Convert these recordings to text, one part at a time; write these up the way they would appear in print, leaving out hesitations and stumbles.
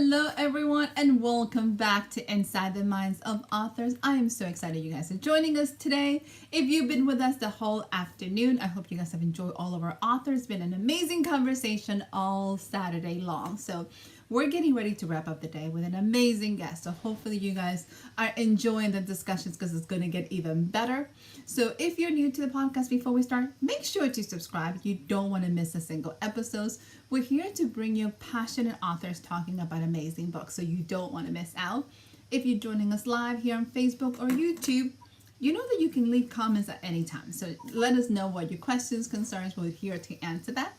Hello, everyone, and welcome back to Inside the Minds of Authors. I am so excited you guys are joining us today. If you've been with us the whole afternoon, I hope you guys have enjoyed all of our authors. It's been an amazing conversation all Saturday long. So we're getting ready to wrap up the day with an amazing guest. So hopefully you guys are enjoying the discussions because it's going to get even better. So if you're new to the podcast, before we start, make sure to subscribe. You don't want to miss a single episode. We're here to bring you passionate authors talking about amazing books, so you don't want to miss out. If you're joining us live here on Facebook or YouTube, you know that you can leave comments at any time. So let us know what your questions, concerns, we're here to answer that.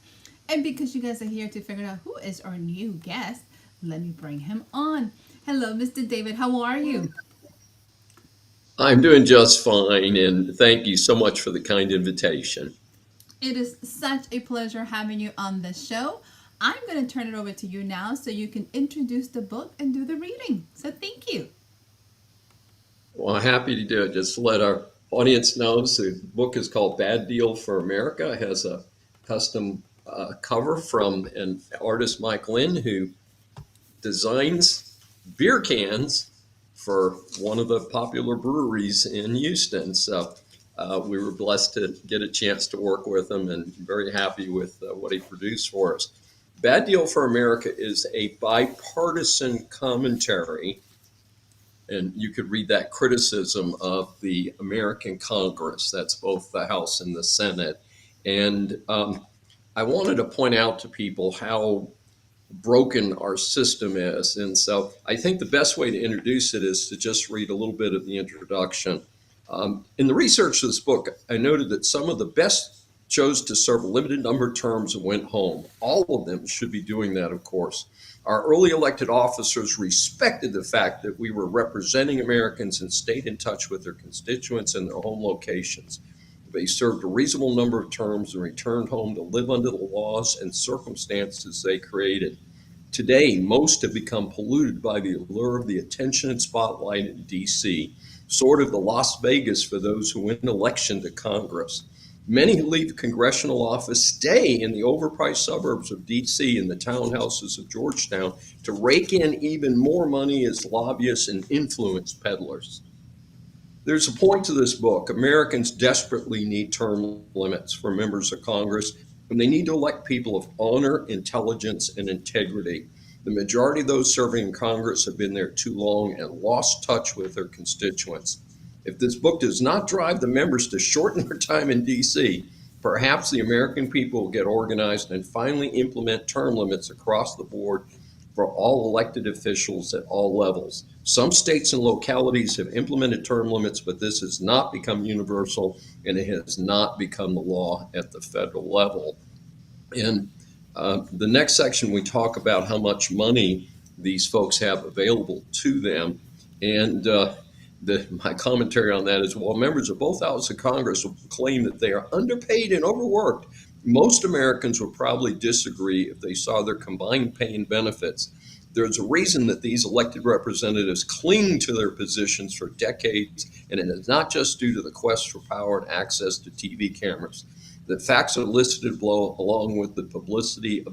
And because you guys are here to figure out who is our new guest, let me bring him on. Hello, Mr. David. How are you? I'm doing just fine, and thank you so much for the kind invitation. It is such a pleasure having you on the show. I'm going to turn it over to you now so you can introduce the book and do the reading. So thank you. Well, I'm happy to do it. Just to let our audience know, so the book is called Bad Deal for America. It has a custom cover from an artist, Mike Lynn, who designs beer cans for one of the popular breweries in Houston. So we were blessed to get a chance to work with him and very happy with what he produced for us. Bad Deal for America is a bipartisan commentary, and you could read that criticism of the American Congress. That's both the House and the Senate. And I wanted to point out to people how broken our system is. And so I think the best way to introduce it is to just read a little bit of the introduction. In the research of this book, I noted that some of the best chose to serve a limited number of terms and went home. All of them should be doing that, of course. Our early elected officers respected the fact that we were representing Americans and stayed in touch with their constituents and their home locations. They served a reasonable number of terms and returned home to live under the laws and circumstances they created. Today, most have become polluted by the allure of the attention and spotlight in D.C., sort of the Las Vegas for those who win an election to Congress. Many who leave congressional office stay in the overpriced suburbs of D.C. and the townhouses of Georgetown to rake in even more money as lobbyists and influence peddlers. There's a point to this book. Americans desperately need term limits for members of Congress, and they need to elect people of honor, intelligence, and integrity. The majority of those serving in Congress have been there too long and lost touch with their constituents. If this book does not drive the members to shorten their time in D.C., perhaps the American people will get organized and finally implement term limits across the board for all elected officials at all levels. Some states and localities have implemented term limits, but this has not become universal and it has not become the law at the federal level. In the next section, we talk about how much money these folks have available to them. And my commentary on that is, while members of both houses of Congress will claim that they are underpaid and overworked, most Americans would probably disagree if they saw their combined pay and benefits. There's a reason that these elected representatives cling to their positions for decades, and it is not just due to the quest for power and access to TV cameras. The facts are listed below, along with the publicly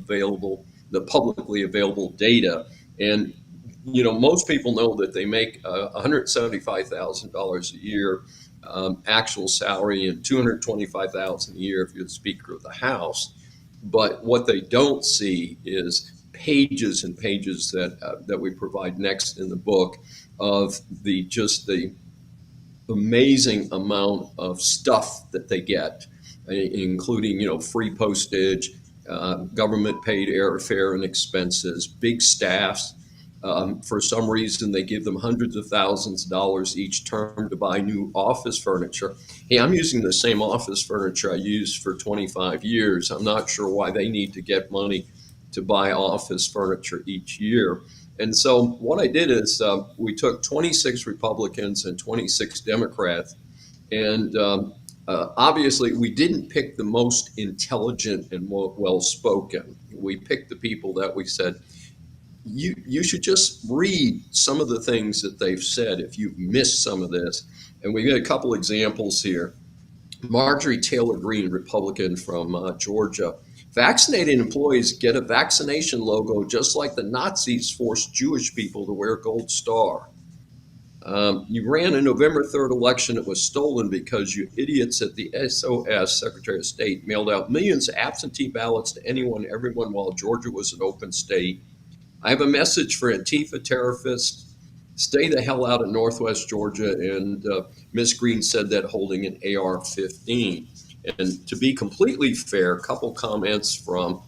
available data. And most people know that they make $175,000 a year actual salary and $225,000 a year if you're the Speaker of the House. But what they don't see is pages and pages that we provide next in the book of the amazing amount of stuff that they get, including free postage, government paid airfare and expenses, big staffs. For some reason, they give them hundreds of thousands of dollars each term to buy new office furniture. Hey, I'm using the same office furniture I used for 25 years. I'm not sure why they need to get money to buy office furniture each year. And so what I did is we took 26 Republicans and 26 Democrats, and obviously we didn't pick the most intelligent and well-spoken. We picked the people that we said, you should just read some of the things that they've said if you've missed some of this. And we got a couple examples here. Marjorie Taylor Greene, Republican from Georgia, Vaccinated employees get a vaccination logo just like the Nazis forced Jewish people to wear a gold star. You ran a November 3rd election that was stolen because you idiots at the SOS, Secretary of State, mailed out millions of absentee ballots to anyone, everyone, while Georgia was an open state. I have a message for Antifa terrorists. Stay the hell out of Northwest Georgia. And Ms. Green said that holding an AR-15. And to be completely fair, a couple comments from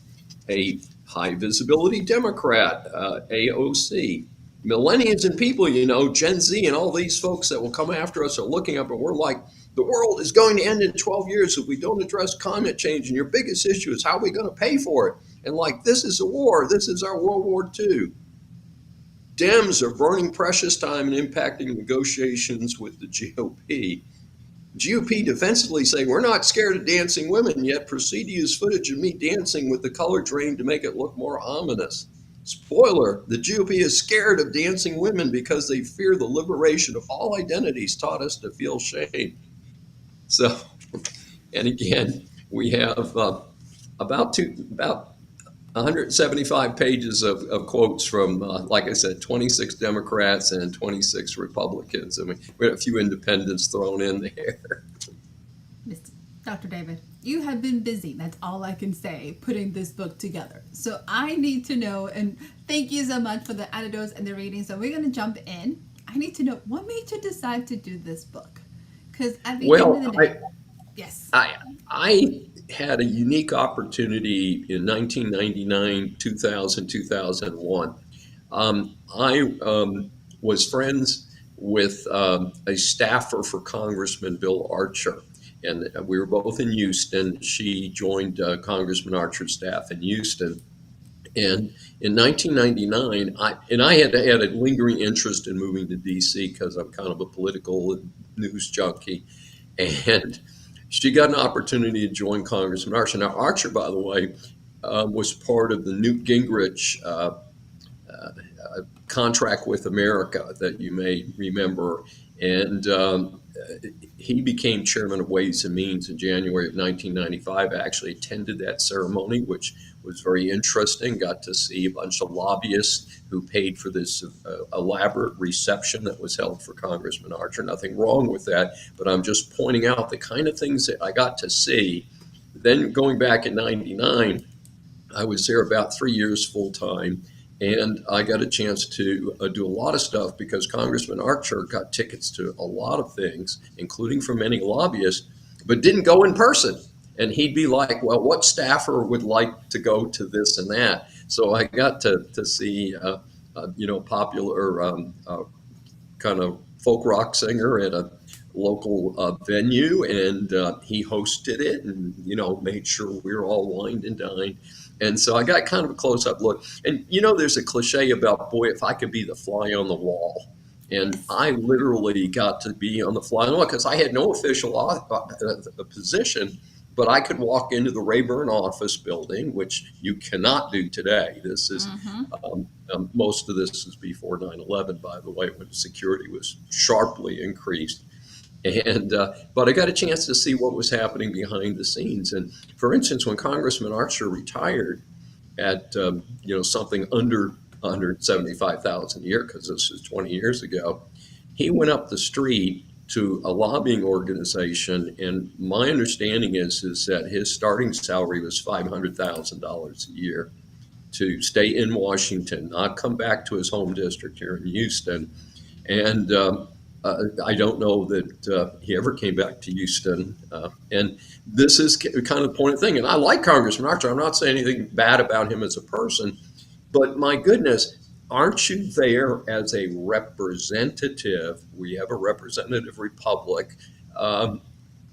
a high visibility Democrat, AOC. Millennials and people, Gen Z and all these folks that will come after us are looking up and we're like, the world is going to end in 12 years if we don't address climate change. And your biggest issue is how are we going to pay for it? And like, this is a war. This is our World War II. Dems are burning precious time and impacting negotiations with the GOP. GOP defensively saying, we're not scared of dancing women, yet proceed to use footage of me dancing with the color drain to make it look more ominous. Spoiler, the GOP is scared of dancing women because they fear the liberation of all identities taught us to feel shame. So, and again, we have about 175 pages of quotes from, like I said, 26 Democrats and 26 Republicans. I mean, we had a few independents thrown in there. Dr. David, you have been busy, that's all I can say, putting this book together. So I need to know, and thank you so much for the anecdotes and the reading. So we're going to jump in. I need to know, what made you decide to do this book? Because at the end of the day, yes. I had a unique opportunity in 1999, 2000, 2001. I was friends with a staffer for Congressman Bill Archer. And we were both in Houston. She joined Congressman Archer's staff in Houston. And in 1999, I had a lingering interest in moving to D.C. because I'm kind of a political news junkie. And she got an opportunity to join Congressman Archer. Now, Archer, by the way, was part of the Newt Gingrich contract with America that you may remember. And he became chairman of Ways and Means in January of 1995. I actually attended that ceremony, which was very interesting. Got to see a bunch of lobbyists who paid for this elaborate reception that was held for Congressman Archer. Nothing wrong with that, but I'm just pointing out the kind of things that I got to see. Then going back in 99, I was there about 3 years full time. And I got a chance to do a lot of stuff because Congressman Archer got tickets to a lot of things, including from many lobbyists, but didn't go in person. And he'd be like, well, what staffer would like to go to this and that? So I got to see, popular kind of folk rock singer at a local venue, and he hosted it and, made sure we were all wined and dined. And so I got kind of a close-up look. And, there's a cliche about, boy, if I could be the fly on the wall. And I literally got to be on the fly on the wall because I had no official position, but I could walk into the Rayburn office building, which you cannot do today. This is most of this is before 9/11, by the way, when security was sharply increased. And but I got a chance to see what was happening behind the scenes. And for instance, when Congressman Archer retired at something under 175,000 a year, because this is 20 years ago, he went up the street to a lobbying organization, and my understanding is that his starting salary was $500,000 a year to stay in Washington, not come back to his home district here in Houston. And I don't know that he ever came back to Houston. And this is kind of the point of thing. And I like Congressman Archer. I'm not saying anything bad about him as a person, but my goodness, aren't you there as a representative? We have a representative republic of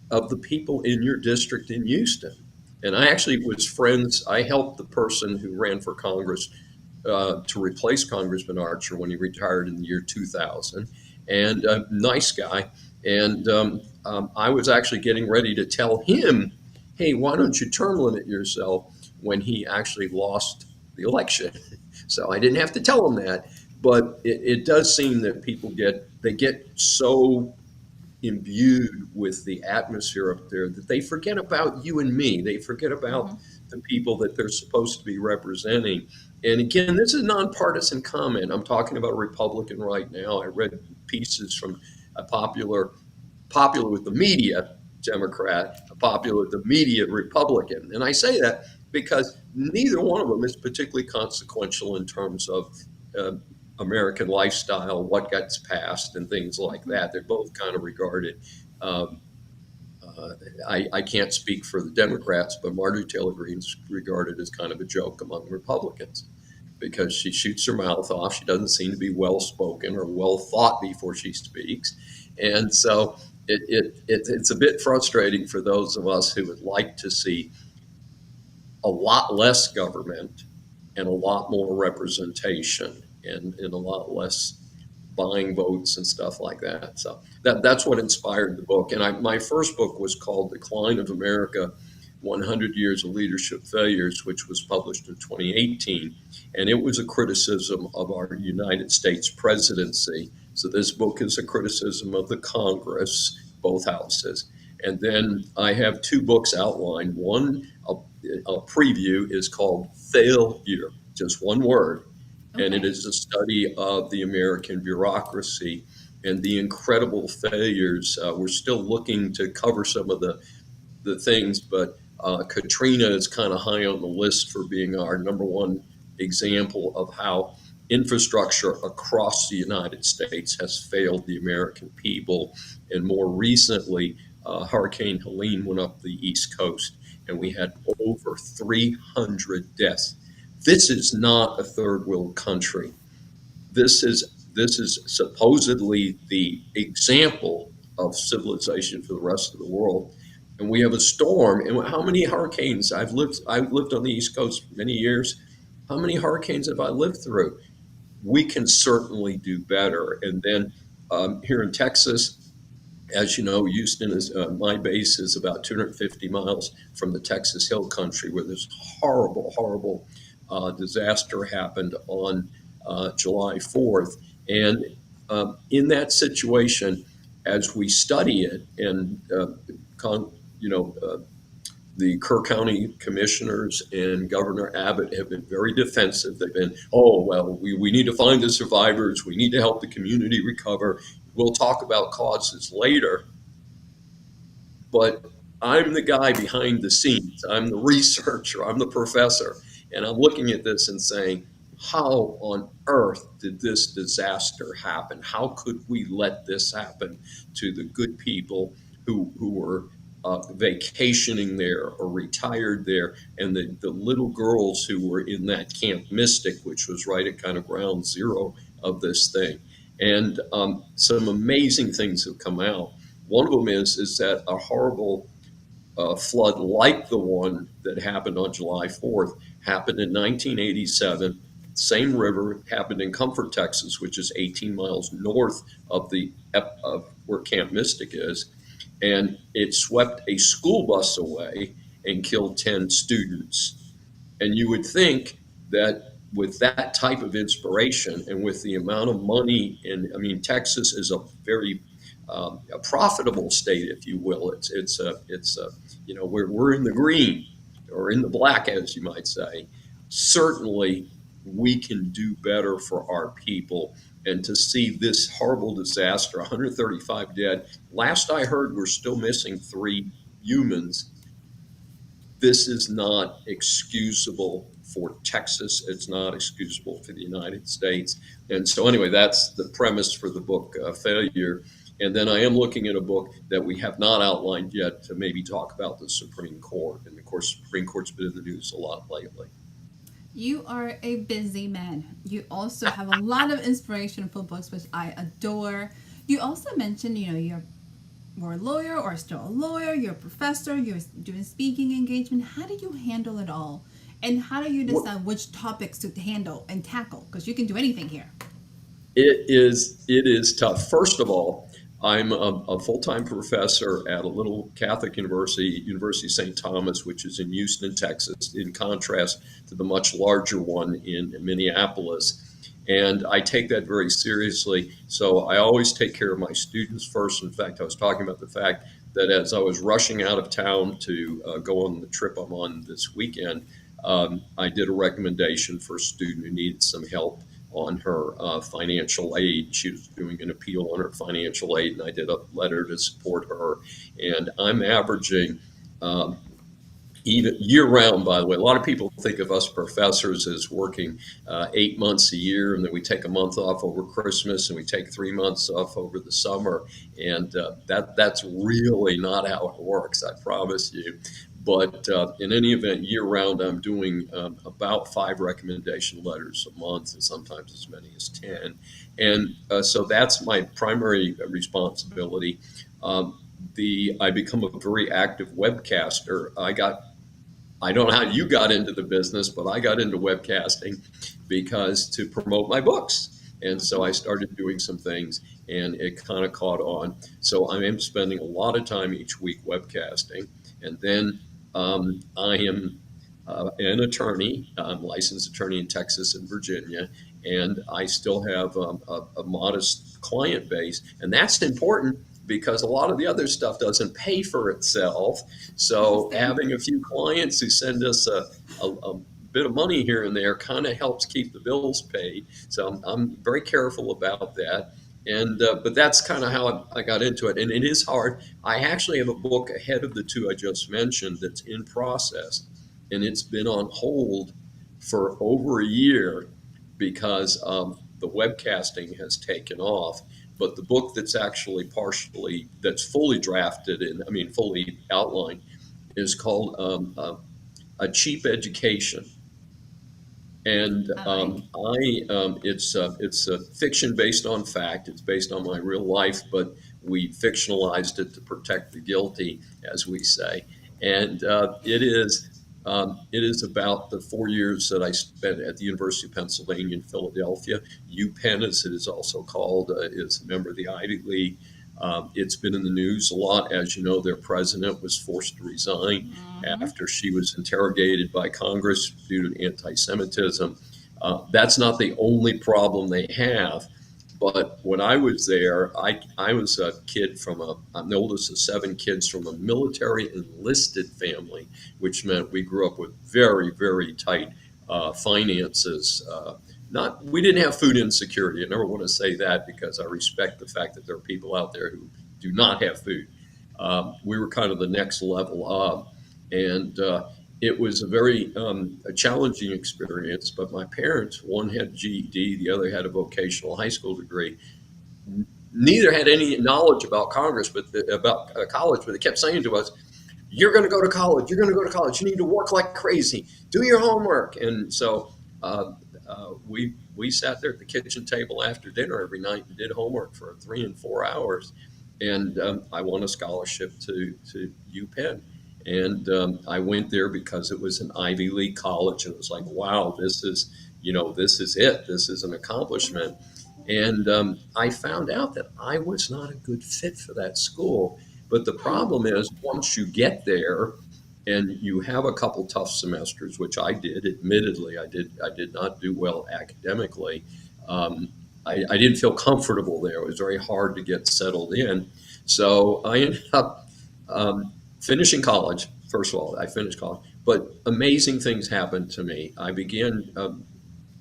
the people in your district in Houston. And I actually was friends. I helped the person who ran for Congress to replace Congressman Archer when he retired in the year 2000. And a nice guy. And I was actually getting ready to tell him, hey, why don't you term limit yourself, when he actually lost the election. So I didn't have to tell him that. But it does seem that people get so imbued with the atmosphere up there that they forget about you and me. They forget about the people that they're supposed to be representing. And again, this is nonpartisan comment. I'm talking about a Republican right now. I read pieces from a popular with the media Democrat, popular with the media Republican. And I say that because neither one of them is particularly consequential in terms of uh, American lifestyle, what gets passed, and things like that. They're both kind of regarded. Um, uh, I can't speak for the Democrats, but Marjorie Taylor Greene's regarded as kind of a joke among Republicans because she shoots her mouth off. She doesn't seem to be well spoken or well thought before she speaks. And so it's a bit frustrating for those of us who would like to see a lot less government and a lot more representation and a lot less buying votes and stuff like that. So that's what inspired the book. And my first book was called Decline of America, 100 Years of Leadership Failures, which was published in 2018. And it was a criticism of our United States presidency. So this book is a criticism of the Congress, both houses. And then I have two books outlined. One, a preview, is called Failure, just one word, and it Okay. is a study of the American bureaucracy and the incredible failures. We're still looking to cover some of the things, but Katrina is kind of high on the list for being our number one example of how infrastructure across the United States has failed the American people. And more recently, Hurricane Helene went up the East Coast, and we had over 300 deaths. This is not a third world country. This is supposedly the example of civilization for the rest of the world. And we have a storm. And how many hurricanes? I've lived on the East Coast many years. How many hurricanes have I lived through? We can certainly do better. And then here in Texas, as you know, Houston is my base is about 250 miles from the Texas Hill Country, where this horrible disaster happened on July 4th. And in that situation, as we study it, and you know, the Kerr County commissioners and Governor Abbott have been very defensive. They've been, oh, well, we need to find the survivors. We need to help the community recover. We'll talk about causes later. But I'm the guy behind the scenes. I'm the researcher. I'm the professor. And I'm looking at this and saying, how on earth did this disaster happen? How could we let this happen to the good people who were vacationing there or retired there, and the little girls who were in that Camp Mystic, which was right at kind of ground zero of this thing? And some amazing things have come out. One of them is that a horrible flood like the one that happened on July 4th happened in 1987. Same river happened in Comfort, Texas, which is 18 miles north of of where Camp Mystic is, and it swept a school bus away and killed 10 students. And you would think that with that type of inspiration and with the amount of money, and I mean, Texas is a very a profitable state, if you will. It's you know, we're in the green or in the black, as you might say. Certainly, we can do better for our people. And to see this horrible disaster, 135 dead. Last I heard, we're still missing 3 humans. This is not excusable for Texas. It's not excusable for the United States. And so, anyway, that's the premise for the book, Failure. And then I am looking at a book that we have not outlined yet to maybe talk about the Supreme Court. And of course, the Supreme Court's been in the news a lot lately. You are a busy man. You also have a lot of inspirational books, which I adore. You also mentioned, you're a lawyer or still a lawyer, you're a professor, you're doing speaking engagement. How do you handle it all? And how do you decide which topics to handle and tackle? Because you can do anything here. It is tough. First of all, I'm a full-time professor at a little Catholic university, University of St. Thomas, which is in Houston, Texas, in contrast to the much larger one in Minneapolis. And I take that very seriously. So I always take care of my students first. In fact, I was talking about the fact that as I was rushing out of town to go on the trip I'm on this weekend, I did a recommendation for a student who needed some help on her financial aid. She was doing an appeal on her financial aid, and I did a letter to support her. And I'm averaging even year round, by the way. A lot of people think of us professors as working 8 months a year, and then we take a month off over Christmas, and we take 3 months off over the summer. And that's really not how it works, I promise you. But in any event, year round, I'm doing about 5 recommendation letters a month, and sometimes as many as 10. And so that's my primary responsibility. I become a very active webcaster. I don't know how you got into the business, but I got into webcasting because to promote my books. And so I started doing some things and it kind of caught on. So I am spending a lot of time each week webcasting. And then I am an attorney, I'm a licensed attorney in Texas and Virginia, and I still have a modest client base. And that's important because a lot of the other stuff doesn't pay for itself. So having a few clients who send us a bit of money here and there kind of helps keep the bills paid. So I'm very careful about that. And but that's kind of how I got into it. And it is hard. I actually have a book ahead of the two I just mentioned that's in process, and it's been on hold for over a year because the webcasting has taken off. But the book that's fully drafted and I mean fully outlined is called A Cheap Education. And All right. it's a fiction based on fact. It's based on my real life, but we fictionalized it to protect the guilty, as we say. And it is about the 4 years that I spent at the University of Pennsylvania in Philadelphia. UPenn, as it is also called, is a member of the Ivy League. It's been in the news a lot. As you know, their president was forced to resign Mm-hmm. after she was interrogated by Congress due to anti-Semitism. That's not the only problem they have. But when I was there, I was a kid I'm the oldest of 7 kids from a military enlisted family, which meant we grew up with very, very tight finances. Not We didn't have food insecurity. I never want to say that because I respect the fact that there are people out there who do not have food. We were kind of the next level up, and it was a challenging experience. But my parents, one had GED, the other had a vocational high school degree. Neither had any knowledge about Congress, about college, but they kept saying to us, "You're going to go to college. You're going to go to college. You need to work like crazy. Do your homework." And so we sat there at the kitchen table after dinner every night and did homework for 3 and 4 hours. And I won a scholarship to UPenn. And I went there because it was an Ivy League college, and it was like, wow, this is it. This is an accomplishment. And I found out that I was not a good fit for that school. But the problem is, once you get there and you have a couple tough semesters, which I did, admittedly, I did not do well academically. Um, I didn't feel comfortable there. It was very hard to get settled in. So I ended up finishing college. First of all, I finished college, but amazing things happened to me. I began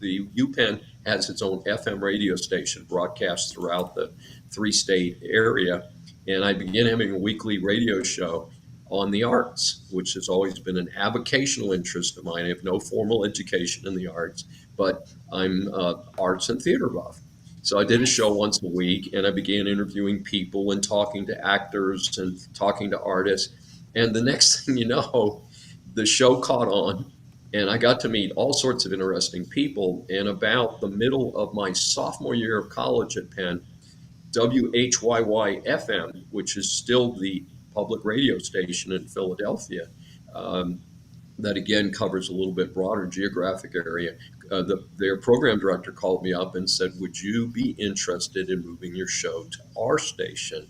the UPenn has its own FM radio station, broadcasts throughout the 3 state area. And I began having a weekly radio show on the arts, which has always been an avocational interest of mine. I have no formal education in the arts, but I'm arts and theater buff. So I did a show Nice. once a week, and I began interviewing people and talking to actors and talking to artists. And the next thing you know, the show caught on, and I got to meet all sorts of interesting people. And about the middle of my sophomore year of college at Penn, WHYY FM, which is still the public radio station in Philadelphia, um, that again covers a little bit broader geographic area. Their program director called me up and said, "Would you be interested in moving your show to our station?"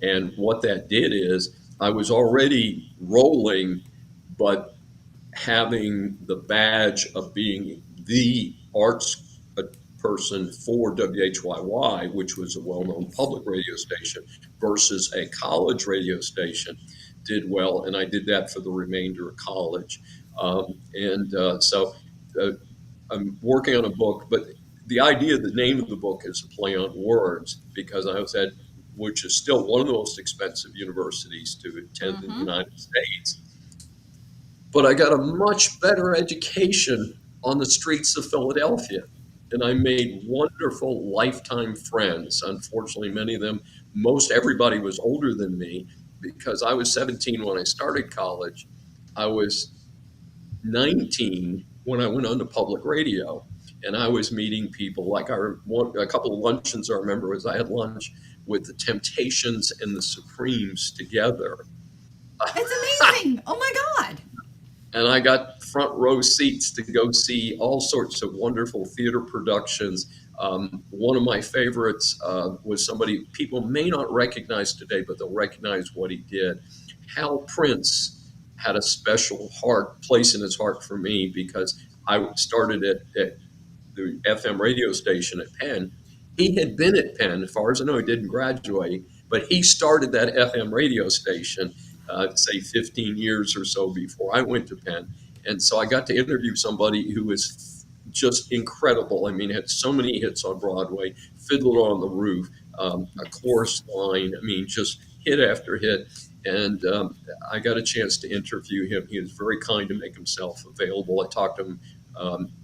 And what that did is I was already rolling, but having the badge of being the arts spokesperson for WHYY, which was a well-known public radio station, versus a college radio station, did well, and I did that for the remainder of college. And so I'm working on a book, but the idea, the name of the book is a play on words because I was at, which is still one of the most expensive universities to attend in the Mm-hmm. United States. But I got a much better education on the streets of Philadelphia. And I made wonderful lifetime friends. Unfortunately, many of them, most everybody was older than me because I was 17 when I started college. I was 19 when I went on to public radio. And I was meeting people like a couple of luncheons I remember was I had lunch with the Temptations and the Supremes together. It's amazing. Oh my God. And I got front row seats to go see all sorts of wonderful theater productions. One of my favorites was somebody people may not recognize today, but they'll recognize what he did. Hal Prince had a special place in his heart for me because I started at the FM radio station at Penn. He had been at Penn, as far as I know, he didn't graduate, but he started that FM radio station, say 15 years or so before I went to Penn. And so I got to interview somebody who was just incredible. I mean, had so many hits on Broadway, Fiddler on the Roof, a chorus line, I mean, just hit after hit. And I got a chance to interview him. He was very kind to make himself available. I talked to him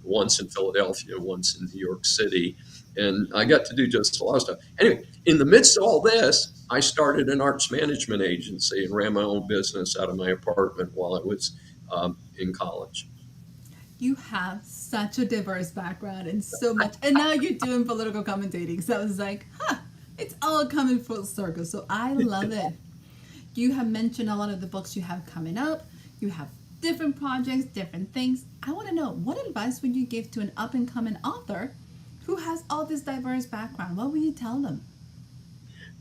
once in Philadelphia, once in New York City, and I got to do just a lot of stuff. Anyway, in the midst of all this, I started an arts management agency and ran my own business out of my apartment while I was in college. You have such a diverse background and so much. And now you're doing political commentating. So I was like, huh, it's all coming full circle. So I love it. You have mentioned a lot of the books you have coming up. You have different projects, different things. I want to know, what advice would you give to an up and coming author who has all this diverse background? What would you tell them?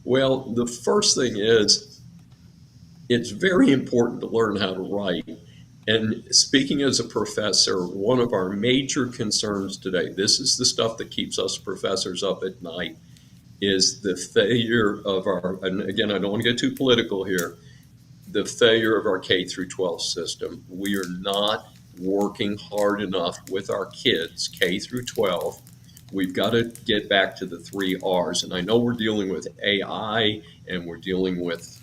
Well, the first thing is it's very important to learn how to write. And speaking as a professor, one of our major concerns today, this is the stuff that keeps us professors up at night, is the failure of our, and again, I don't want to get too political here, the failure of our K through 12 system. We are not working hard enough with our kids, K through 12. We've got to get back to the three R's. And I know we're dealing with AI and we're dealing with,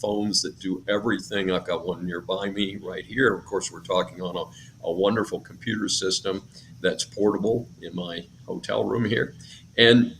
phones that do everything. I've got one nearby me right here. Of course, we're talking on a wonderful computer system that's portable in my hotel room here. And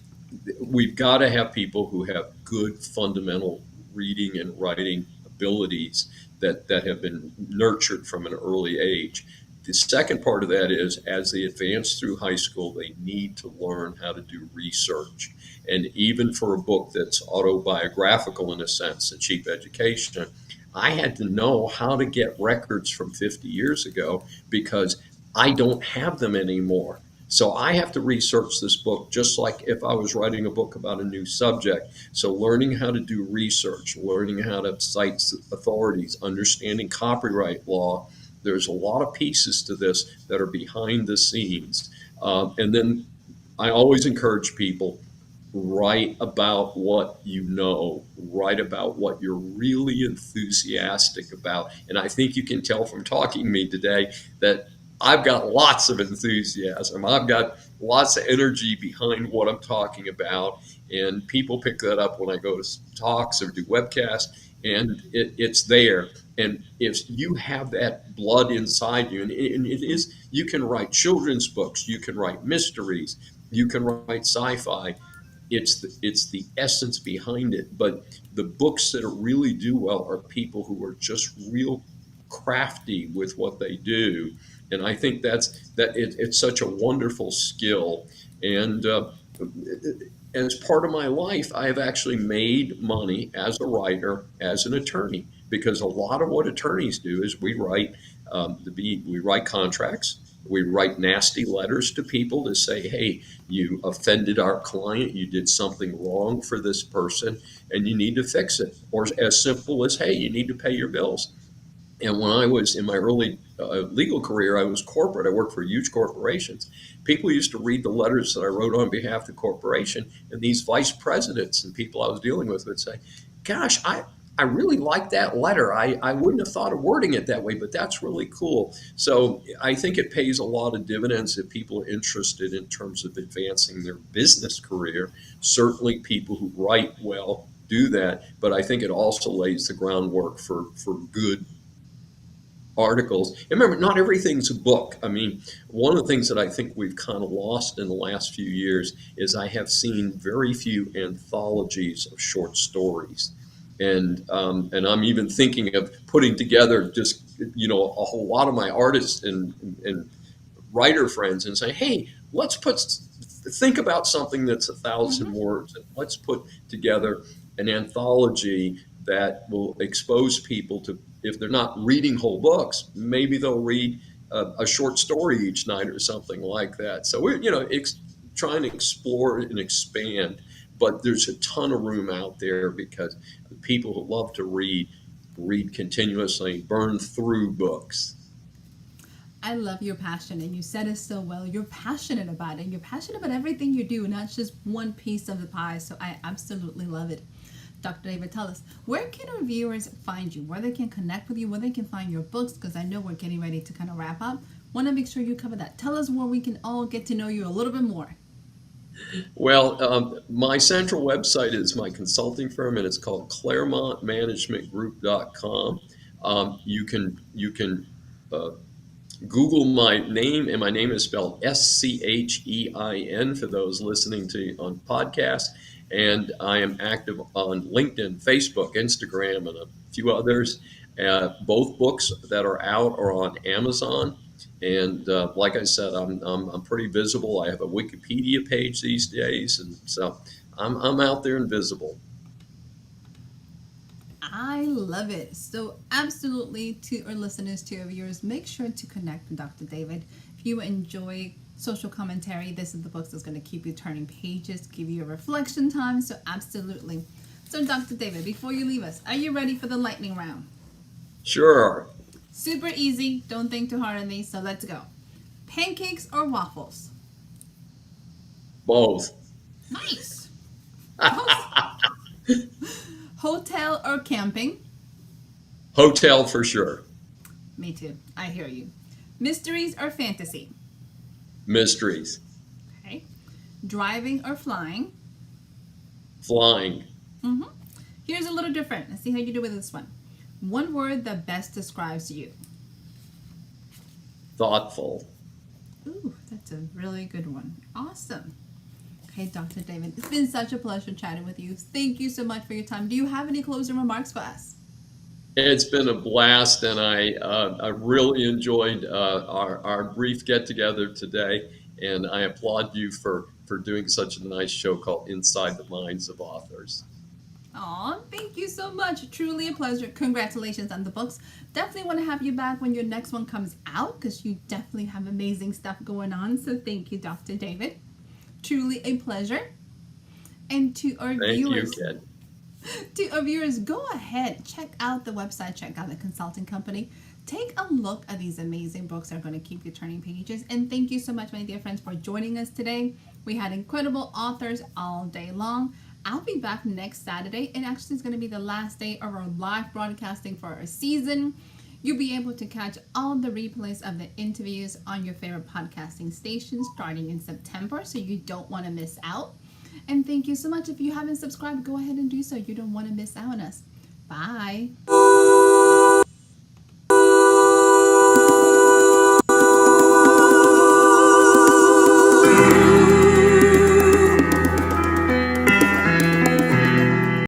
we've got to have people who have good fundamental reading and writing abilities that have been nurtured from an early age. The second part of that is as they advance through high school, they need to learn how to do research. And even for a book that's autobiographical in a sense, A Cheap Education, I had to know how to get records from 50 years ago because I don't have them anymore. So I have to research this book just like if I was writing a book about a new subject. So learning how to do research, learning how to cite authorities, understanding copyright law. There's a lot of pieces to this that are behind the scenes. And then I always encourage people, write about what you know, write about what you're really enthusiastic about. And I think you can tell from talking to me today that I've got lots of enthusiasm. I've got lots of energy behind what I'm talking about. And people pick that up when I go to talks or do webcasts, and it's there. And if you have that blood inside you, and it is, you can write children's books, you can write mysteries, you can write sci-fi. It's the essence behind it. But the books that really do well are people who are just real crafty with what they do. And I think it's such a wonderful skill. And as part of my life, I have actually made money as a writer, as an attorney, because a lot of what attorneys do is we write contracts. We write nasty letters to people to say, hey, you offended our client, you did something wrong for this person, and you need to fix it. Or as simple as, hey, you need to pay your bills. And when I was in my early legal career, I was corporate. I worked for huge corporations. people used to read the letters that I wrote on behalf of the corporation, and these vice presidents and people I was dealing with would say, gosh, I really like that letter. I wouldn't have thought of wording it that way, but that's really cool. So I think it pays a lot of dividends if people are interested in terms of advancing their business career. Certainly people who write well do that, but I think it also lays the groundwork for good articles. And remember, not everything's a book. I mean, one of the things that I think we've kind of lost in the last few years is I have seen very few anthologies of short stories. And I'm even thinking of putting together just, a whole lot of my artists and writer friends and say, hey, think about something that's 1,000 words, and let's put together an anthology that will expose people to, if they're not reading whole books, maybe they'll read a short story each night or something like that. So we're, trying to explore and expand, but there's a ton of room out there because the people who love to read continuously, burn through books. I love your passion, and you said it so well. You're passionate about it. You're passionate about everything you do, not just one piece of the pie. So I absolutely love it. Dr. David, tell us, where can our viewers find you, where they can connect with you, where they can find your books, because I know we're getting ready to kind of wrap up. Want to make sure you cover that. Tell us where we can all get to know you a little bit more. Well, my central website is my consulting firm, and it's called ClaremontManagementGroup.com. You can Google my name, and my name is spelled Schein for those listening to on podcasts. And I am active on LinkedIn, Facebook, Instagram, and a few others. Both books that are out are on Amazon. And like I said, I'm pretty visible. I have a Wikipedia page these days, and so I'm out there and visible. I love it. So absolutely, to our listeners, to our viewers, make sure to connect with Dr. David. If you enjoy social commentary, this is the book that's going to keep you turning pages, give you a reflection time. So absolutely. So Dr. David, before you leave us, are you ready for the lightning round? Sure. Super easy. Don't think too hard on these. So let's go. Pancakes or waffles? Both. Nice. Hotel or camping? Hotel for sure. Me too. I hear you. Mysteries or fantasy? Mysteries. Okay. Driving or flying? Flying. Here's a little different. Let's see how you do with this one. One word that best describes you. Thoughtful. Ooh, that's a really good one. Awesome. Okay, Dr. David, it's been such a pleasure chatting with you. Thank you so much for your time. Do you have any closing remarks for us? It's been a blast, and I really enjoyed our brief get together today, and I applaud you for doing such a nice show called Inside the Minds of Authors. Aw, thank you so much. Truly a pleasure. Congratulations on the books. Definitely want to have you back when your next one comes out, because you definitely have amazing stuff going on. So thank you, Dr. David. Truly a pleasure. And to our viewers, Ken. to our viewers, go ahead, check out the website, check out the consulting company. Take a look at these amazing books that are going to keep you turning pages. And thank you so much, my dear friends, for joining us today. We had incredible authors all day long. I'll be back next Saturday, and actually it's going to be the last day of our live broadcasting for our season. You'll be able to catch all the replays of the interviews on your favorite podcasting stations starting in September, so you don't want to miss out. And thank you so much. If you haven't subscribed, go ahead and do so. You don't want to miss out on us. Bye.